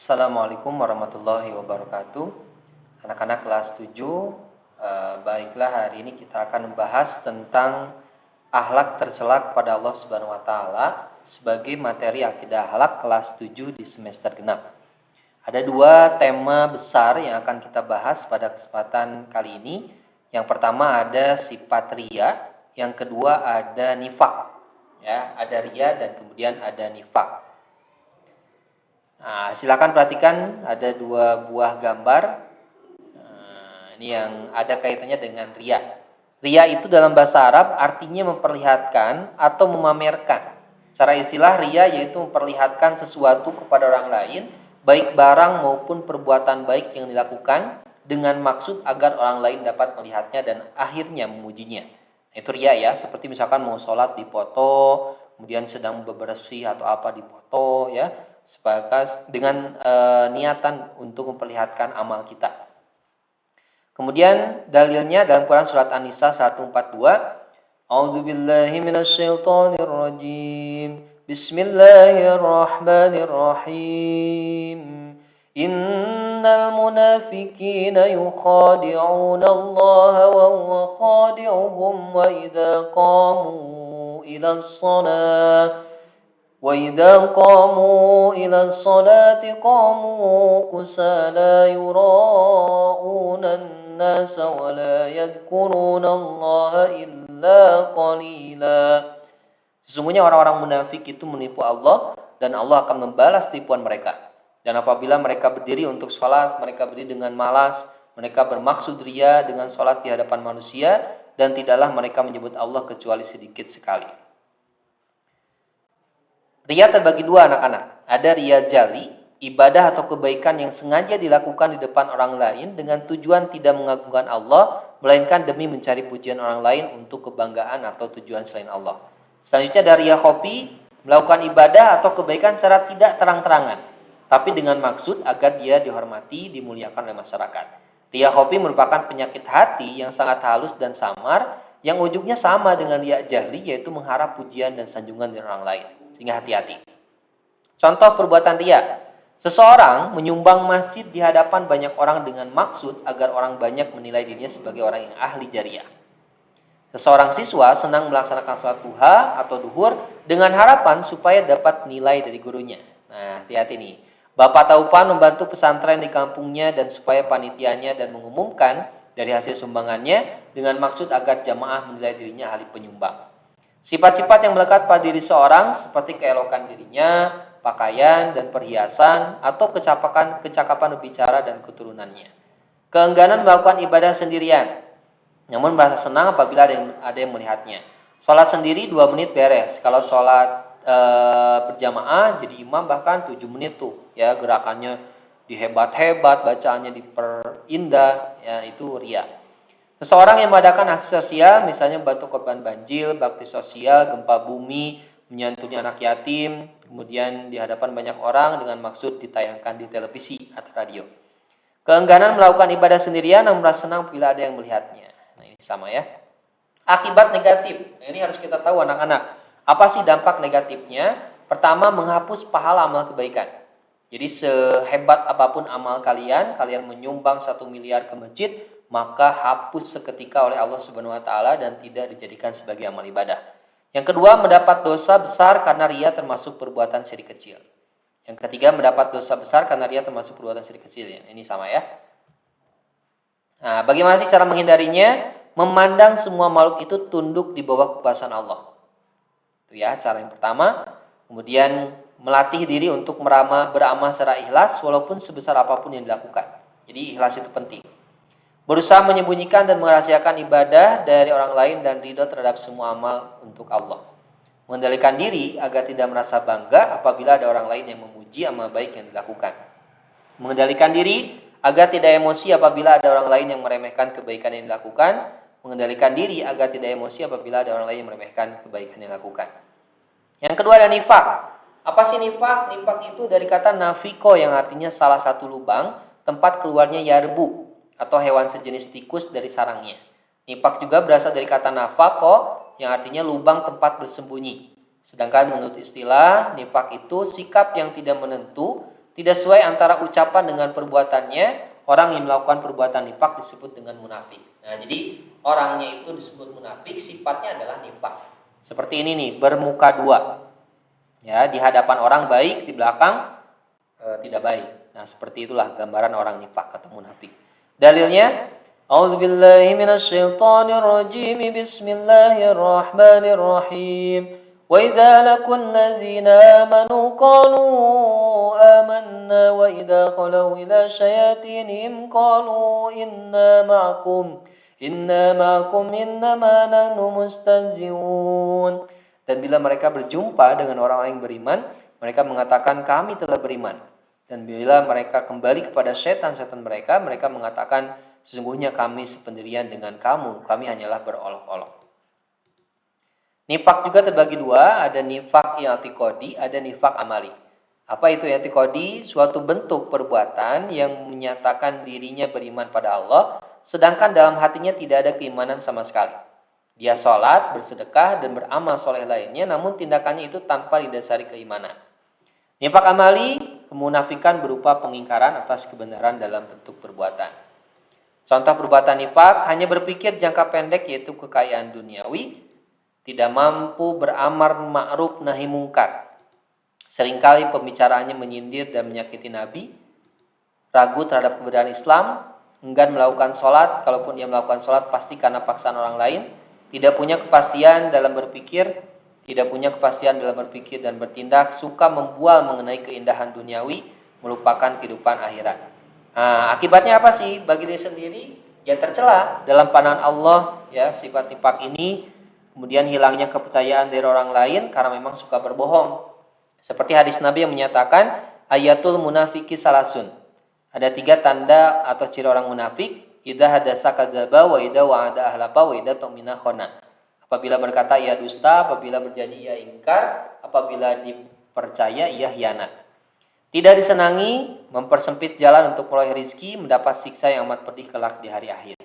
Assalamualaikum warahmatullahi wabarakatuh. Anak-anak kelas 7, baiklah hari ini kita akan membahas tentang akhlak tercela kepada Allah Subhanahu wa taala sebagai materi akidah akhlak kelas 7 di semester genap. Ada dua tema besar yang akan kita bahas pada kesempatan kali ini. Yang pertama ada sifat riya, yang kedua ada nifak. Ya, ada riya dan kemudian ada nifak. Nah, silakan perhatikan ada dua buah gambar. Ini yang ada kaitannya dengan riya. Riya itu dalam bahasa Arab artinya memperlihatkan atau memamerkan. Secara istilah riya yaitu memperlihatkan sesuatu kepada orang lain, baik barang maupun perbuatan baik yang dilakukan dengan maksud agar orang lain dapat melihatnya dan akhirnya memujinya. Itu riya ya, seperti misalkan mau sholat dipoto, kemudian sedang bebersih atau apa dipoto ya, sebagai dengan niatan untuk memperlihatkan amal kita. Kemudian dalilnya dalam Quran surat An-Nisa 142, A'udzubillahi minasyaitonir rajim. Bismillahirrahmanirrahim. Innal munafiqina yukhadi'una Allah wa huwa khadi'uhum wa idza qamu ila shalah وَإِذَا قَامُوا إِلَى الصَّلَاةِ قَامُوا كُسَالَى يُرَاءُونَ النَّاسَ وَلَا يَذْكُرُونَ اللَّهَ إِلَّا قَلِيلًا. Sesungguhnya orang-orang munafik itu menipu Allah dan Allah akan membalas tipuan mereka. Dan apabila mereka berdiri untuk sholat, mereka berdiri dengan malas, mereka bermaksud riya dengan sholat di hadapan manusia, dan tidaklah mereka menyebut Allah kecuali sedikit sekali. Riya terbagi dua anak-anak. Ada riya jali, ibadah atau kebaikan yang sengaja dilakukan di depan orang lain dengan tujuan tidak mengagungkan Allah, melainkan demi mencari pujian orang lain untuk kebanggaan atau tujuan selain Allah. Selanjutnya ada riya khofi, melakukan ibadah atau kebaikan secara tidak terang-terangan, tapi dengan maksud agar dia dihormati, dimuliakan oleh masyarakat. Riya khofi merupakan penyakit hati yang sangat halus dan samar, yang ujungnya sama dengan riya jahli, yaitu mengharap pujian dan sanjungan dari orang lain. Sehingga hati-hati. Contoh perbuatan riya. Seseorang menyumbang masjid di hadapan banyak orang dengan maksud agar orang banyak menilai dirinya sebagai orang yang ahli jariah. Seseorang siswa senang melaksanakan sholat duha atau duhur dengan harapan supaya dapat nilai dari gurunya. Nah, hati-hati nih. Bapak Taupan membantu pesantren di kampungnya dan supaya panitianya dan mengumumkan dari hasil sumbangannya dengan maksud agar jamaah menilai dirinya ahli penyumbang. Sifat-sifat yang melekat pada diri seorang seperti keelokan dirinya, pakaian dan perhiasan, atau kecakapan berbicara dan keturunannya. Keengganan melakukan ibadah sendirian, namun merasa senang apabila ada yang melihatnya. Sholat sendiri 2 menit beres. Kalau sholat berjamaah jadi imam bahkan 7 menit tuh ya, gerakannya dihebat-hebat, bacaannya diperindah, ya itu riya. Seseorang yang mengadakan aksi sosial, misalnya membantu korban banjir, bakti sosial, gempa bumi, menyantuni anak yatim, kemudian di hadapan banyak orang dengan maksud ditayangkan di televisi atau radio. Keengganan melakukan ibadah sendirian namun merasa senang bila ada yang melihatnya. Nah, ini sama ya. Akibat negatif. Nah, ini harus kita tahu anak-anak. Apa sih dampak negatifnya? Pertama, menghapus pahala amal kebaikan. Jadi sehebat apapun amal kalian menyumbang 1 miliar ke masjid, maka hapus seketika oleh Allah Subhanahu wa taala dan tidak dijadikan sebagai amal ibadah. Yang kedua, mendapat dosa besar karena riya termasuk perbuatan syirik kecil. Yang ketiga, mendapat dosa besar karena riya termasuk perbuatan syirik kecil. Ini sama ya. Nah, bagaimana sih cara menghindarinya? Memandang semua makhluk itu tunduk di bawah kekuasaan Allah. Itu ya, cara yang pertama. Kemudian melatih diri untuk beramal secara ikhlas walaupun sebesar apapun yang dilakukan. Jadi ikhlas itu penting. Berusaha menyembunyikan dan merahasiakan ibadah dari orang lain dan ridho terhadap semua amal untuk Allah. Mengendalikan diri agar tidak merasa bangga apabila ada orang lain yang memuji amal baik yang dilakukan. Mengendalikan diri agar tidak emosi apabila ada orang lain yang meremehkan kebaikan yang dilakukan. Mengendalikan diri agar tidak emosi apabila ada orang lain yang meremehkan kebaikan yang dilakukan. Yang kedua ada nifak. Apa sih nifak? Nifak itu dari kata nafiko yang artinya salah satu lubang tempat keluarnya yarbu atau hewan sejenis tikus dari sarangnya. Nifak juga berasal dari kata nafako yang artinya lubang tempat bersembunyi. Sedangkan menurut istilah, nifak itu sikap yang tidak menentu tidak sesuai antara ucapan dengan perbuatannya, orang yang melakukan perbuatan nifak disebut dengan munafik. Nah, jadi orangnya itu disebut munafik, sifatnya adalah nifak. Seperti ini nih, bermuka dua. Ya, di hadapan orang baik, di belakang tidak baik. Nah, seperti itulah gambaran orang nifak atau munafik. Dalilnya, A'udzubillahi minasyaitonir rajim. Bismillahirrahmanirrahim. Wa idza laqul ladzina amanu qalu amanna wa idza khalu ila syayatinihim qalu inna ma'akum innama nahnu mustahzi'un. Dan bila mereka berjumpa dengan orang-orang yang beriman, mereka mengatakan kami telah beriman. Dan bila mereka kembali kepada setan-setan mereka, mereka mengatakan sesungguhnya kami sependirian dengan kamu, kami hanyalah berolok-olok. Nifak juga terbagi dua, ada nifak i'tiqadi, ada nifak amali. Apa itu i'tiqadi? Suatu bentuk perbuatan yang menyatakan dirinya beriman pada Allah, sedangkan dalam hatinya tidak ada keimanan sama sekali. Dia sholat, bersedekah, dan beramal soleh lainnya, namun tindakannya itu tanpa didasari keimanan. Nifak amali, kemunafikan berupa pengingkaran atas kebenaran dalam bentuk perbuatan. Contoh perbuatan nifak hanya berpikir jangka pendek, yaitu kekayaan duniawi, tidak mampu beramar ma'ruf nahi mungkar. Seringkali pembicaraannya menyindir dan menyakiti Nabi, ragu terhadap kebenaran Islam, enggan melakukan sholat, kalaupun ia melakukan sholat pasti karena paksaan orang lain, tidak punya kepastian dalam berpikir, dan bertindak, suka membual mengenai keindahan duniawi, melupakan kehidupan akhirat. Nah, akibatnya apa sih bagi diri sendiri? Ya tercela dalam pandangan Allah, ya sifat nifak ini. Kemudian hilangnya kepercayaan dari orang lain karena memang suka berbohong. Seperti hadis Nabi yang menyatakan ayatul munafiki salasun. Ada 3 tanda atau ciri orang munafik. Idza hadasa kadzaba wa idza wa'ada ahlafa wa idza tu'mina khana. Apabila berkata ia dusta, apabila berjanji ia ingkar, apabila dipercaya ia khianat. Tidak disenangi, mempersempit jalan untuk meraih rizki, mendapat siksa yang amat pedih kelak di hari akhir.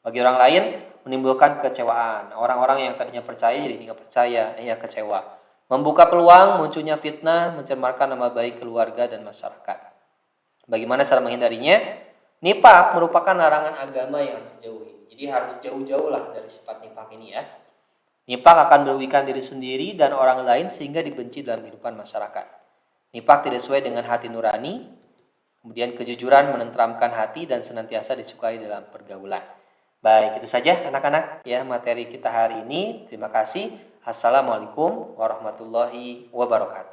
Bagi orang lain menimbulkan kekecewaan. Orang-orang yang tadinya percaya jadi tidak percaya, ia kecewa. Membuka peluang munculnya fitnah, mencemarkan nama baik keluarga dan masyarakat. Bagaimana cara menghindarinya? Nifak merupakan larangan agama yang harus dijauhi. Jadi harus jauh-jauh lah dari sifat nifak ini ya. Nifak akan merugikan diri sendiri dan orang lain sehingga dibenci dalam kehidupan masyarakat. Nifak tidak sesuai dengan hati nurani. Kemudian kejujuran menenteramkan hati dan senantiasa disukai dalam pergaulan. Baik, itu saja anak-anak ya materi kita hari ini. Terima kasih. Assalamualaikum warahmatullahi wabarakatuh.